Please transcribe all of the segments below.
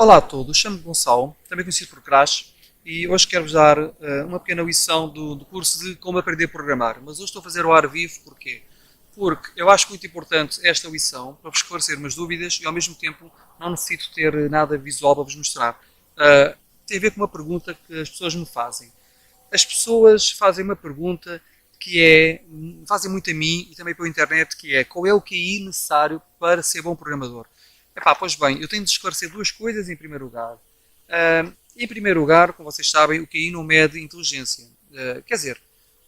Olá a todos, chamo-me Gonçalo, também conhecido por Crash, e hoje quero-vos dar uma pequena lição do curso de como aprender a programar. Mas hoje estou a fazer ao ar vivo, porquê? Porque eu acho muito importante esta lição para vos esclarecer umas dúvidas e ao mesmo tempo não necessito ter nada visual para vos mostrar. Tem a ver com uma pergunta que as pessoas me fazem. As pessoas fazem uma pergunta que é, fazem muito a mim e também pela internet, que é qual é o QI necessário para ser bom programador? Epá, pois bem, eu tenho de esclarecer duas coisas em primeiro lugar. Em primeiro lugar, como vocês sabem, o QI não mede inteligência. Quer dizer,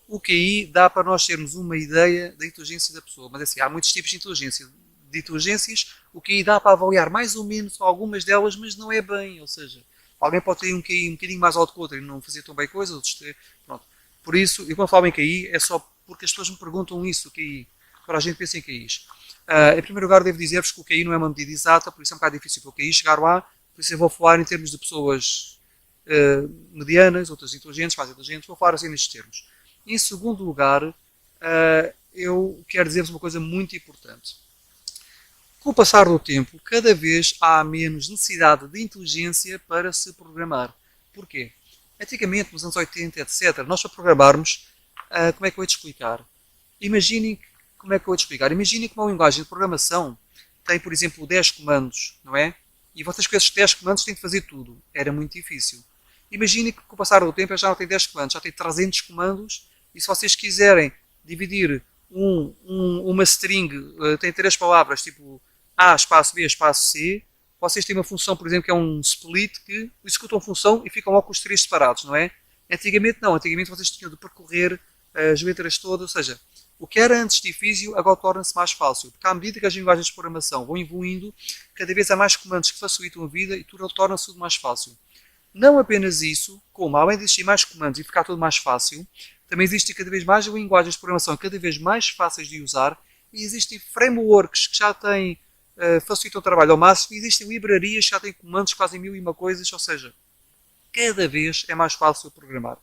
o QI dá para nós termos uma ideia da inteligência da pessoa, mas assim, há muitos tipos de inteligência. De inteligências, o QI dá para avaliar mais ou menos algumas delas, mas não é bem, ou seja, alguém pode ter um QI um bocadinho mais alto que o outro e não fazer tão bem coisas, outros ter, pronto. Por isso, e quando falo em QI, é só porque as pessoas me perguntam isso, o QI. Agora a gente pensa em QIs. Em primeiro lugar, devo dizer-vos que o QI não é uma medida exata, por isso é um bocado difícil para o QI chegar lá, por isso eu vou falar em termos de pessoas medianas, outras inteligentes, mais inteligentes, vou falar assim nestes termos. Em segundo lugar, eu quero dizer-vos uma coisa muito importante. Com o passar do tempo, cada vez há menos necessidade de inteligência para se programar. Porquê? Antigamente, nos anos 80, etc., nós para programarmos, como é que eu vou te explicar? Imaginem como é que eu vou te explicar. Imaginem que uma linguagem de programação tem, por exemplo, 10 comandos, não é? E vocês com esses 10 comandos têm de fazer tudo. Era muito difícil. Imaginem que com o passar do tempo já não tem 10 comandos, já tem 300 comandos e se vocês quiserem dividir uma string, tem 3 palavras, tipo A, espaço B, espaço C, vocês têm uma função, por exemplo, que é um split, que executam a função e ficam logo com os 3 separados, não é? Antigamente não, antigamente vocês tinham de percorrer as letras todas, ou seja, o que era antes difícil agora torna-se mais fácil, porque à medida que as linguagens de programação vão evoluindo, cada vez há mais comandos que facilitam a vida e tudo torna-se tudo mais fácil. Não apenas isso, como além de existir mais comandos e ficar tudo mais fácil, também existem cada vez mais linguagens de programação cada vez mais fáceis de usar e existem frameworks que já têm facilitam o trabalho ao máximo e existem livrarias que já têm comandos que fazem mil e uma coisas, ou seja, cada vez é mais fácil programar.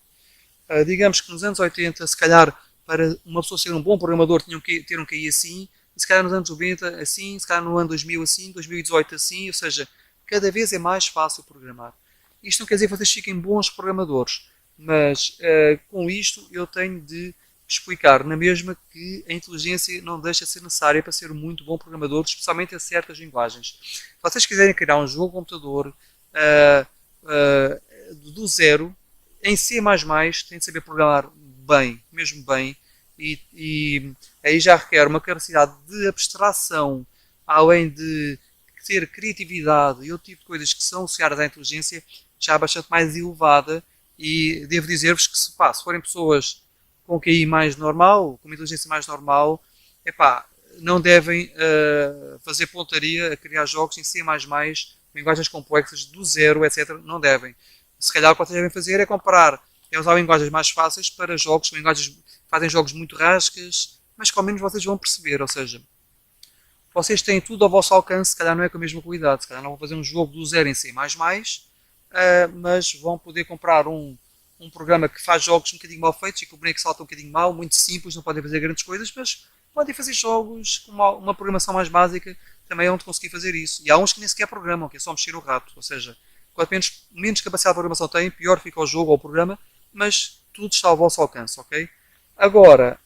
Digamos que nos anos 80, se calhar, para uma pessoa ser um bom programador, tinham que ter um QI assim, e se calhar nos anos 90 assim, se calhar no ano 2000 assim, 2018 assim, ou seja, cada vez é mais fácil programar. Isto não quer dizer que vocês fiquem bons programadores, mas com isto eu tenho de explicar na mesma que a inteligência não deixa de ser necessária para ser um muito bom programador, especialmente em certas linguagens. Se vocês quiserem criar um jogo de computador do zero, em C++, têm de saber programar bem, mesmo bem, e aí já requer uma capacidade de abstração, além de ter criatividade e outro tipo de coisas que são associadas à inteligência, já bastante mais elevada, e devo dizer-vos que se forem pessoas com QI mais normal, com uma inteligência mais normal, epá, não devem fazer pontaria a criar jogos em C++, linguagens complexas do zero, etc. Não devem. Se calhar o que vocês devem fazer é usar linguagens mais fáceis para jogos, linguagens que fazem jogos muito rascas, mas que ao menos vocês vão perceber, ou seja, vocês têm tudo ao vosso alcance, se calhar não é com a mesma qualidade, se calhar não vão fazer um jogo do zero em C++, mas vão poder comprar um programa que faz jogos um bocadinho mal feitos e que o boneco salta um bocadinho mal, muito simples, não podem fazer grandes coisas, mas podem fazer jogos com uma programação mais básica, também é onde conseguir fazer isso. E há uns que nem sequer programam, que é só mexer o rato, ou seja, quanto menos capacidade de programação têm, pior fica o jogo ou o programa, mas tudo está ao vosso alcance, ok? Agora,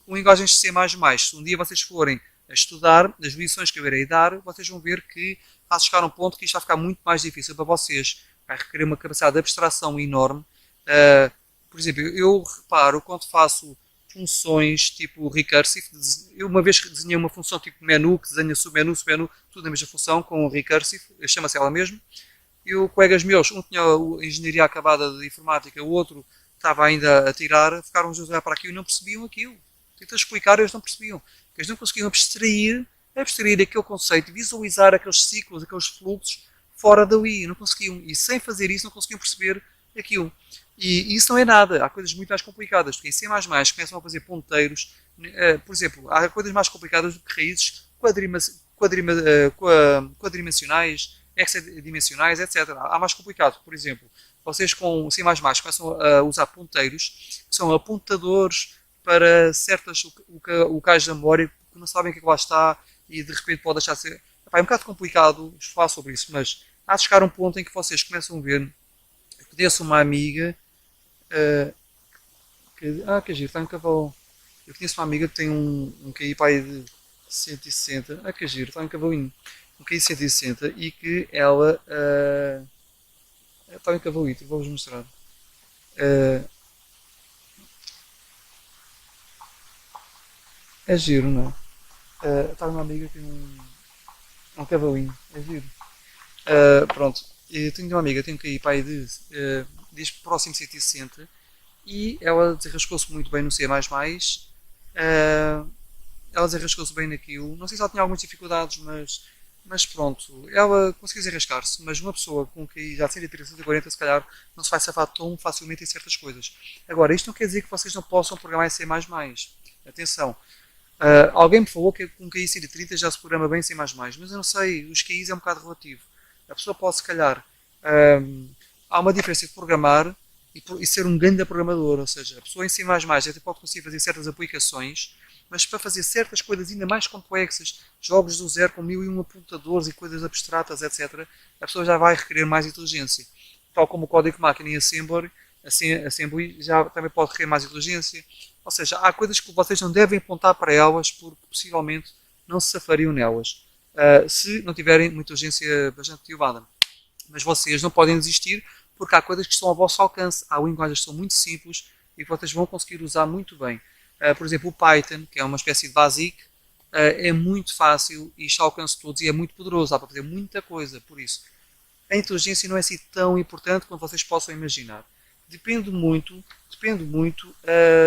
com linguagens C++, se um dia vocês forem a estudar, nas lições que eu irei dar, vocês vão ver que há de chegar a um ponto que isto vai ficar muito mais difícil para vocês. Vai requerer uma capacidade de abstração enorme. Por exemplo, eu reparo quando faço funções tipo recursive, eu uma vez desenhei uma função tipo menu, que desenha submenu, tudo na mesma função, com recursive, chama-se ela mesmo, e os colegas meus, um tinha a engenharia acabada de informática, o outro estava ainda a tirar, ficaram a olhar para aquilo e não percebiam aquilo. Tentei explicar e eles não percebiam. Eles não conseguiam abstrair aquele conceito, visualizar aqueles ciclos, aqueles fluxos fora dali. Não conseguiam. E sem fazer isso não conseguiam perceber aquilo. E isso não é nada. Há coisas muito mais complicadas. Porque em C++ começam a fazer ponteiros. Por exemplo, há coisas mais complicadas do que raízes quadridimensionais, hexadimensionais, etc. Há mais complicado. Por exemplo, vocês com C++ começam a usar ponteiros, que são apontadores para certas locais da memória que não sabem o que é que lá está e de repente pode deixar de ser. É um bocado complicado falar sobre isso, mas há de chegar um ponto em que vocês começam a ver. Eu conheço uma amiga que giro, está um cavalo. Eu conheço uma amiga que tem um QI para aí de 160. Que giro, está um cavalinho. Um QI de 160 e que ela está um cavalito, vou-vos mostrar. Uh, é giro, não é? Está uma amiga que tem um cavalinho, é giro. Pronto, eu tenho uma amiga, tenho que ir para aí diz próximo de 160 e ela desenrascou-se muito bem no C++, ela desenrascou-se bem naquilo, não sei se ela tinha algumas dificuldades, mas pronto, ela conseguiu desenrascar-se, mas uma pessoa com que já de 130, 140 se calhar não se vai safar tão facilmente em certas coisas. Agora, isto não quer dizer que vocês não possam programar em C++, atenção. Alguém me falou que com QI 130 já se programa bem sem mais, mas eu não sei, os QIs é um bocado relativo. A pessoa pode, se calhar, há uma diferença de programar e ser um grande programador, ou seja, a pessoa em C++ até pode conseguir fazer certas aplicações, mas para fazer certas coisas ainda mais complexas, jogos do zero com 1001 apontadores e coisas abstratas, etc., a pessoa já vai requerer mais inteligência. Tal como o código de máquina em Assembly já também pode requerer mais inteligência. Ou seja, há coisas que vocês não devem apontar para elas porque possivelmente não se safariam nelas, se não tiverem uma inteligência bastante elevada. Mas vocês não podem desistir porque há coisas que estão ao vosso alcance, há linguagens que são muito simples e que vocês vão conseguir usar muito bem. Por exemplo, o Python, que é uma espécie de BASIC, é muito fácil e está ao alcance de todos e é muito poderoso, dá para fazer muita coisa, por isso. A inteligência não é assim tão importante quanto vocês possam imaginar. Depende muito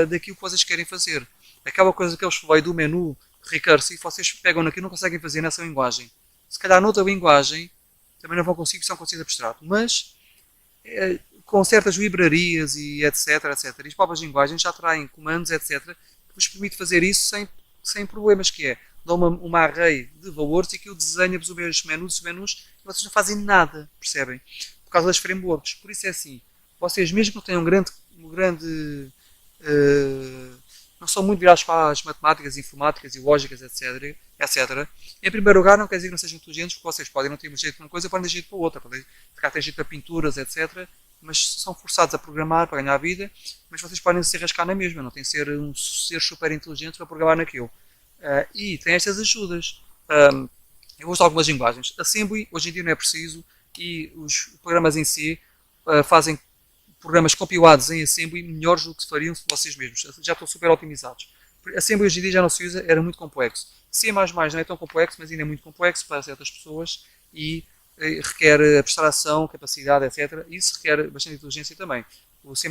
daquilo que vocês querem fazer. Aquela coisa que eu vos falei do menu recursive, vocês pegam naquilo e não conseguem fazer nessa linguagem. Se calhar noutra linguagem também não vão conseguir, porque são conceitos abstratos. Mas com certas librarias e etc, etc, e as próprias linguagens já traem comandos, etc, que vos permite fazer isso sem problemas, que é, dão uma array de valores e aquilo desenha-vos os menus e vocês não fazem nada, percebem? Por causa das frameworks. Por isso é assim, vocês mesmo que não tenham não são muito virados para as matemáticas, informáticas e lógicas, etc, etc. Em primeiro lugar, não quer dizer que não sejam inteligentes, porque vocês podem não ter jeito para uma coisa, podem ter jeito para outra, podem ter jeito para pinturas, etc, mas são forçados a programar para ganhar a vida, mas vocês podem se arriscar na mesma, não tem que ser um ser super inteligente para programar naquilo. E tem estas ajudas. Eu vou usar algumas linguagens. Assembly, hoje em dia não é preciso, e os programas em C fazem programas compilados em Assembly melhores do que fariam vocês mesmos. Já estão super otimizados. Assembly hoje em dia já não se usa, era muito complexo. C++ não é tão complexo, mas ainda é muito complexo para certas pessoas e requer abstração, capacidade, etc. Isso requer bastante inteligência também. O C++.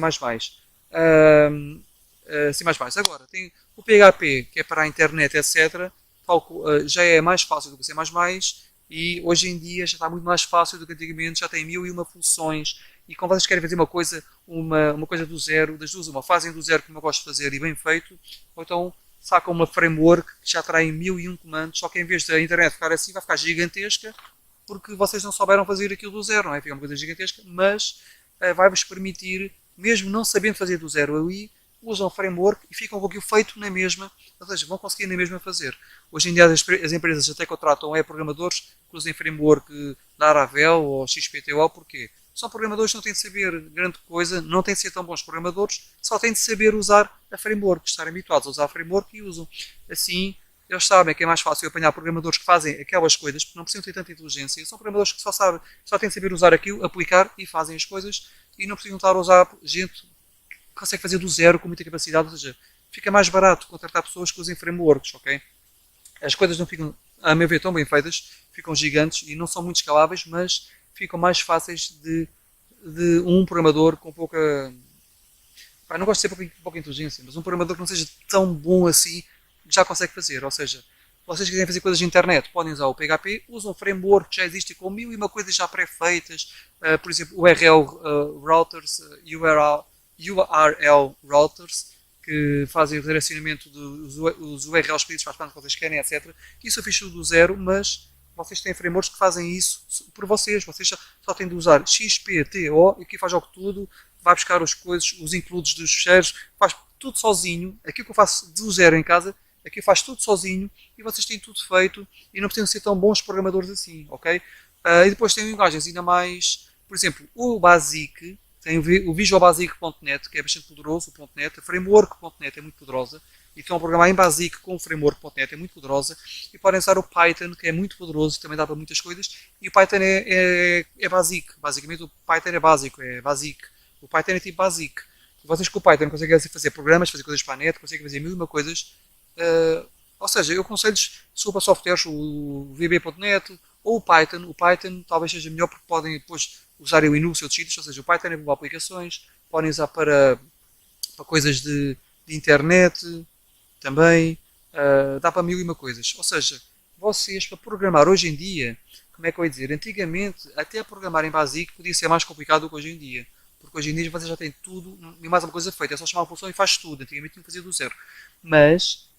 C++. Agora, tem o PHP, que é para a internet, etc. Já é mais fácil do que o C++, e hoje em dia já está muito mais fácil do que antigamente, já tem 1001 funções, e quando vocês querem fazer uma coisa do zero, das duas, fazem do zero como eu gosto de fazer e bem feito, ou então sacam uma framework que já traz 1001 comandos, só que em vez da internet ficar assim, vai ficar gigantesca, porque vocês não souberam fazer aquilo do zero, não é? Fica uma coisa gigantesca, mas vai-vos permitir, mesmo não sabendo fazer do zero ali, usam o framework e ficam com aquilo feito na mesma, ou seja, vão conseguir na mesma fazer. Hoje em dia as empresas até contratam programadores que usem framework da Laravel ou XPTO, porquê? São programadores que não têm de saber grande coisa, não têm de ser tão bons programadores, só têm de saber usar a framework, estarem habituados a usar a framework e usam. Assim, eles sabem que é mais fácil apanhar programadores que fazem aquelas coisas, porque não precisam ter tanta inteligência. São programadores que só têm de saber usar aquilo, aplicar e fazem as coisas e não precisam estar a usar gente que consegue fazer do zero com muita capacidade, ou seja, fica mais barato contratar pessoas que usem frameworks, ok? As coisas não ficam, a meu ver, tão bem feitas, ficam gigantes e não são muito escaláveis, mas ficam mais fáceis de um programador com pouca... não gosto de ser pouca inteligência, mas um programador que não seja tão bom assim, já consegue fazer. Ou seja, vocês quiserem fazer coisas de internet, podem usar o PHP, usam um framework que já existe com 1001 coisas já pré-feitas, por exemplo, URL routers, URL routers, que fazem o redirecionamento dos URLs pedidos para as plantas que vocês querem, etc. Isso eu fiz tudo do zero, mas vocês têm frameworks que fazem isso por vocês. Vocês só têm de usar XPTO e aqui faz logo tudo, vai buscar as coisas, os includes dos fecheiros, faz tudo sozinho. Aquilo que eu faço do zero em casa, aqui faz tudo sozinho e vocês têm tudo feito e não precisam ser tão bons programadores assim, ok? E depois tem linguagens ainda mais, por exemplo, o Basic, tem o visualbasic.net, que é bastante poderoso, o .NET, a framework.net é muito poderosa, e estão a programar em Basic com o framework.net, é muito poderosa, e podem usar o Python, que é muito poderoso, também dá para muitas coisas, e o Python é Basic, basicamente o Python é básico, é Basic, o Python é tipo Basic. Vocês com o Python conseguem fazer programas, fazer coisas para a net, conseguem fazer mil e uma coisas, ou seja, eu aconselho-vos, se for para softwares, o VB.net ou o Python talvez seja melhor porque podem depois usar o Linux e outros sítios, ou seja, o Python é para aplicações, podem usar para coisas de internet também, dá para mil e uma coisas. Ou seja, vocês para programar hoje em dia, como é que eu ia dizer, antigamente até programar em Basic podia ser mais complicado do que hoje em dia. Porque hoje em dia vocês já têm tudo e mais uma coisa feita, é só chamar uma função e faz tudo. Antigamente tinha que fazer do zero. Mas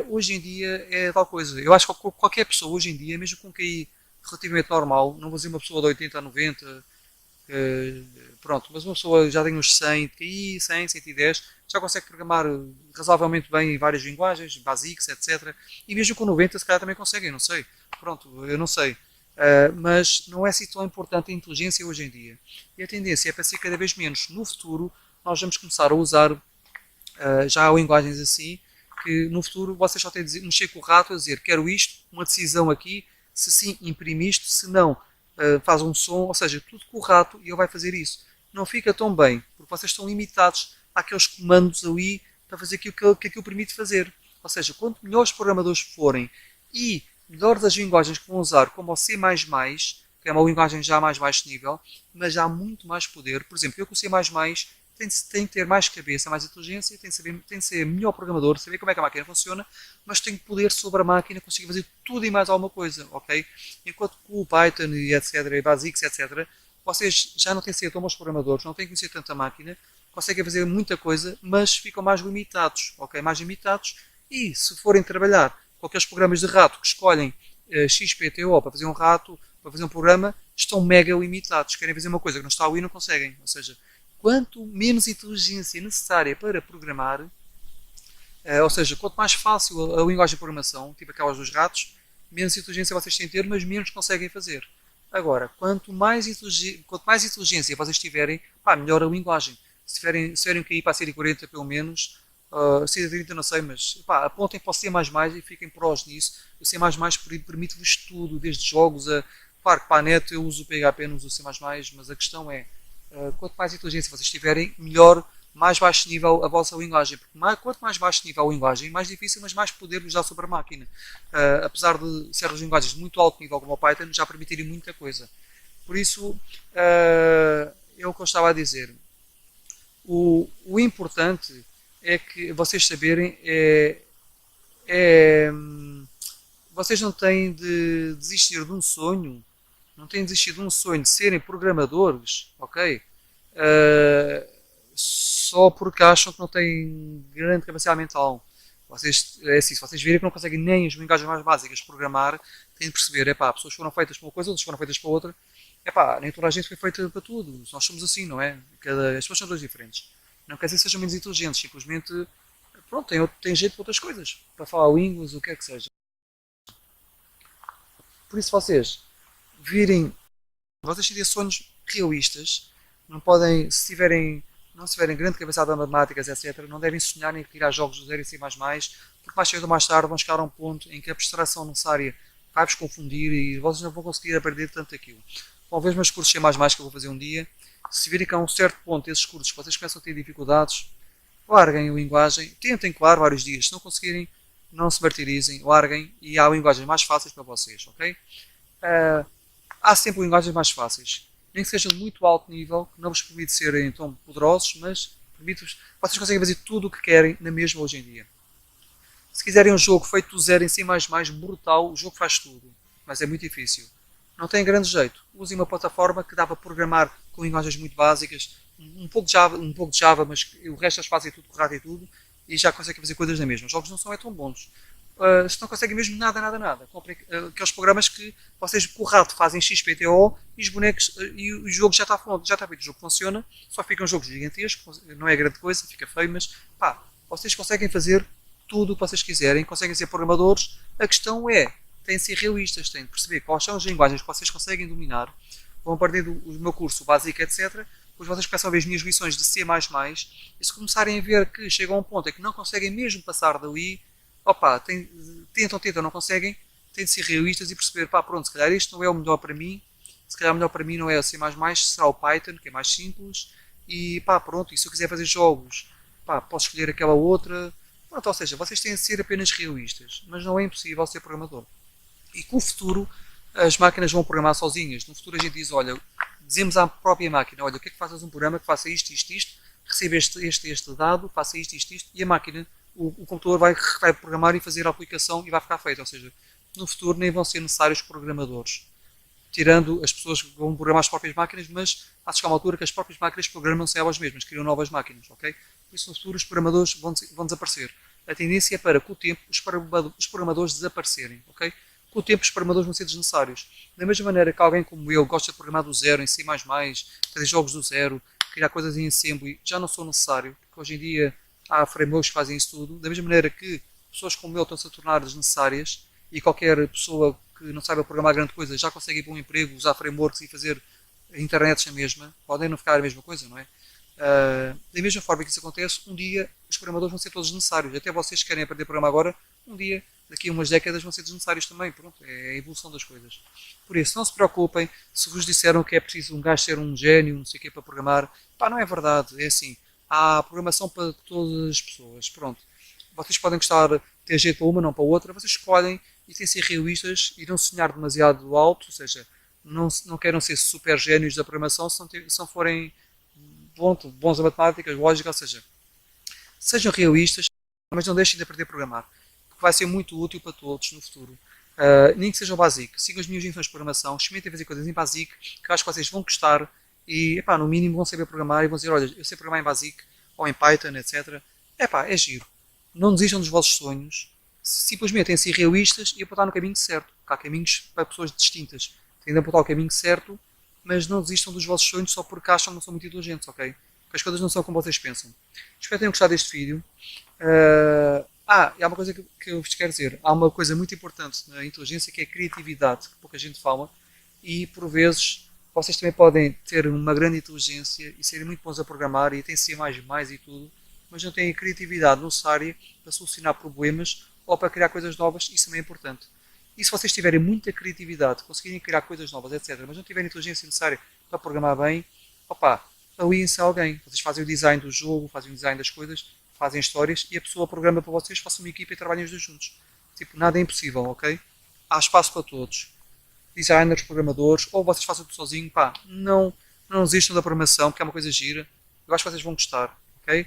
hoje em dia é tal coisa. Eu acho que qualquer pessoa hoje em dia, mesmo com um QI relativamente normal, não vou dizer uma pessoa de 80 a 90, pronto, mas uma pessoa já tem uns 100 de QI, 100, 110, já consegue programar razoavelmente bem em várias linguagens, basics, etc. E mesmo com 90 se calhar também conseguem, não sei. Pronto, eu não sei. Mas não é assim tão importante a inteligência hoje em dia. E a tendência é para ser cada vez menos. No futuro, nós vamos começar a usar já linguagens assim, que no futuro vocês só têm de mexer com o rato a dizer quero isto, uma decisão aqui, se sim imprime isto, se não faz um som, ou seja, tudo com o rato e ele vai fazer isso. Não fica tão bem, porque vocês estão limitados àqueles comandos ali para fazer aquilo que aquilo permite fazer. Ou seja, quanto melhores os programadores forem e melhores as linguagens que vão usar, como o C++, que é uma linguagem já a mais baixo nível, mas já há muito mais poder. Por exemplo, eu com o C++ tem que ter mais cabeça, mais inteligência, tem de ser melhor programador, saber como é que a máquina funciona, mas tem poder sobre a máquina, conseguir fazer tudo e mais alguma coisa, ok? Enquanto com o Python e etc, e Basics, etc, vocês já não têm de ser tão bons programadores, não têm que conhecer tanta máquina, conseguem fazer muita coisa, mas ficam mais limitados, ok? Mais limitados, e se forem trabalhar com aqueles programas de rato que escolhem XPTO para fazer um rato, para fazer um programa, estão mega limitados. Querem fazer uma coisa que não está ali e não conseguem. Ou seja, quanto menos inteligência necessária para programar, ou seja, quanto mais fácil a linguagem de programação, tipo aquelas dos ratos, menos inteligência vocês têm de ter, mas menos conseguem fazer. Agora, quanto mais inteligência vocês tiverem, pá, melhor a linguagem. Se tiverem que ir para a série 40 pelo menos, série 30 não sei, mas pá, apontem para o C++ e fiquem prós nisso. O C++ permite-vos tudo, desde jogos a... Claro que para a net eu uso o PHP, não uso o C++, mas a questão é, quanto mais inteligência vocês tiverem, melhor, mais baixo nível a vossa linguagem. Porque quanto mais baixo nível a linguagem, mais difícil, mas mais poder vos dá sobre a máquina. Apesar de certas linguagens de muito alto nível, como o Python, já permitirem muita coisa. Por isso, é o que eu estava a dizer. O importante é que vocês saberem vocês não têm de desistir de um sonho, não têm de desistir de um sonho de serem programadores, ok? Só porque acham que não têm grande capacidade mental. É assim, se vocês virem que não conseguem nem as linguagens mais básicas programar, têm de perceber, pessoas foram feitas para uma coisa, outras foram feitas para outra, nem toda a gente foi feita para tudo, nós somos assim, não é? As pessoas são todas diferentes. Não quer dizer que sejam menos inteligentes, simplesmente, pronto, tem jeito para outras coisas, para falar línguas, o que é que seja. Por isso vocês têm sonhos realistas, não podem, não tiverem grande capacidade de matemáticas, etc., não devem sonhar em tirar jogos do zero e C++, porque mais cedo ou mais tarde vão chegar a um ponto em que a abstração necessária vai-vos confundir e vocês não vão conseguir aprender tanto aquilo. Vão ver os meus cursos C++ que eu vou fazer um dia, se virem que a um certo ponto esses cursos que vocês começam a ter dificuldades, larguem a linguagem, tentem, claro, vários dias, se não conseguirem, não se martirizem, larguem e há linguagens mais fáceis para vocês, ok? Há sempre linguagens mais fáceis, nem que sejam de muito alto nível, que não vos permite serem tão poderosos, mas vocês conseguem fazer tudo o que querem na mesma hoje em dia. Se quiserem um jogo feito do zero em C++, brutal, o jogo faz tudo, mas é muito difícil. Não tem grande jeito. Usem uma plataforma que dá para programar com linguagens muito básicas, um pouco de Java, mas o resto eles fazem tudo correto e tudo, e já conseguem fazer coisas na mesma. Os jogos não são tão bons. Se não conseguem mesmo nada. Comprem aqueles programas que vocês com o rato fazem XPTO e os bonecos e o jogo já está feito. O jogo funciona, só fica um jogo gigantesco, não é grande coisa, fica feio, mas vocês conseguem fazer tudo o que vocês quiserem, conseguem ser programadores. A questão é têm de ser realistas, têm de perceber quais são as linguagens que vocês conseguem dominar, vão a partir do meu curso básico, etc. Depois vocês começam a ver as minhas lições de C++, e se começarem a ver que chegam a um ponto em que não conseguem mesmo passar dali, opa, tentam, não conseguem, têm de ser realistas e perceber, pá, pronto, se calhar isto não é o melhor para mim, se calhar o melhor para mim não é o C++, será o Python, que é mais simples, e pá, pronto, e se eu quiser fazer jogos, pá, posso escolher aquela outra. Pronto, ou seja, vocês têm de ser apenas realistas, mas não é impossível ser programador. E com o futuro, as máquinas vão programar sozinhas. No futuro a gente diz, olha, dizemos à própria máquina, olha, o que é que fazes um programa que faça isto, isto, isto, receba este dado, faça isto, isto, isto, e a máquina, o computador vai programar e fazer a aplicação e vai ficar feito. Ou seja, no futuro nem vão ser necessários programadores, tirando as pessoas que vão programar as próprias máquinas, mas há de chegar uma altura que as próprias máquinas programam-se elas mesmas, criam novas máquinas, ok? Por isso no futuro os programadores vão desaparecer. A tendência é para, com o tempo, os programadores desaparecerem, ok? Com o tempo os programadores vão ser desnecessários. Da mesma maneira que alguém como eu gosta de programar do zero, em C++, fazer jogos do zero, criar coisas em assembly, já não sou necessário, porque hoje em dia há frameworks que fazem isso tudo. Da mesma maneira que pessoas como eu estão-se a tornar desnecessárias e qualquer pessoa que não saiba programar grande coisa já consegue ir para um emprego, usar frameworks e fazer internets na mesma, podem não ficar a mesma coisa, não é? Da mesma forma que isso acontece, um dia os programadores vão ser todos necessários. Até vocês que querem aprender a programar agora, um dia, daqui a umas décadas, vão ser desnecessários também. Pronto, é a evolução das coisas. Por isso, não se preocupem se vos disseram que é preciso um gajo ser um gênio, não sei o quê, para programar. Pá, não é verdade. É assim, há programação para todas as pessoas. Pronto. Vocês podem gostar de ter jeito para uma, não para outra. Vocês escolhem e têm de ser realistas e não sonhar demasiado alto. Ou seja, não queiram ser super génios da programação se não forem bons a matemáticas, lógica, ou seja, sejam realistas, mas não deixem de aprender a programar, porque vai ser muito útil para todos no futuro. Nem que sejam básico, sigam as minhas infos de programação, experimentem fazer coisas em básico, que eu acho que vocês vão gostar e, epá, no mínimo vão saber programar e vão dizer, olha, eu sei programar em básico ou em Python, etc. Epá, é giro. Não desistam dos vossos sonhos, simplesmente têm de ser realistas e apontar no caminho certo, porque há caminhos para pessoas distintas. Têm de apontar o caminho certo, mas não desistam dos vossos sonhos só porque acham que não são muito inteligentes, ok? Porque as coisas não são como vocês pensam. Espero que tenham gostado deste vídeo. E há uma coisa que eu vos quero dizer. Há uma coisa muito importante na inteligência que é a criatividade, que pouca gente fala, e por vezes vocês também podem ter uma grande inteligência e serem muito bons a programar e têm C++ e tudo, mas não têm a criatividade necessária para solucionar problemas ou para criar coisas novas, isso também é importante. E se vocês tiverem muita criatividade, conseguirem criar coisas novas, etc., mas não tiverem inteligência necessária para programar bem, opá, aliem-se a alguém. Vocês fazem o design do jogo, fazem o design das coisas, fazem histórias e a pessoa programa para vocês, façam uma equipa e trabalhem os dois juntos. Tipo, nada é impossível, ok? Há espaço para todos. Designers, programadores, ou vocês façam tudo sozinho, pá, não desistam da programação, porque é uma coisa gira. Eu acho que vocês vão gostar, ok?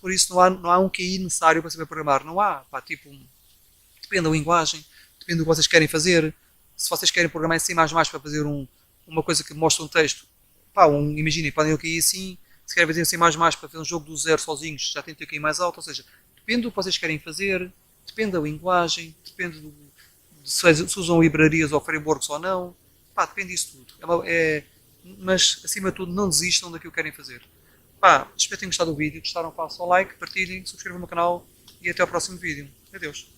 Por isso não há um QI necessário para saber programar. Não há, pá, tipo, depende da linguagem, depende do que vocês querem fazer. Se vocês querem programar em C++ para fazer uma coisa que mostra um texto, pá, imaginem, podem ir aqui assim. Se querem fazer em C++ para fazer um jogo do zero sozinhos, já tem que ter aqui mais alto. Ou seja, depende do que vocês querem fazer, depende da linguagem, depende se usam librarias ou frameworks ou não. Pá, depende disso tudo. Mas, acima de tudo, não desistam daquilo que querem fazer. Pá, espero que tenham gostado do vídeo. Gostaram, façam like, partilhem, subscrevam o meu canal e até ao próximo vídeo. Adeus.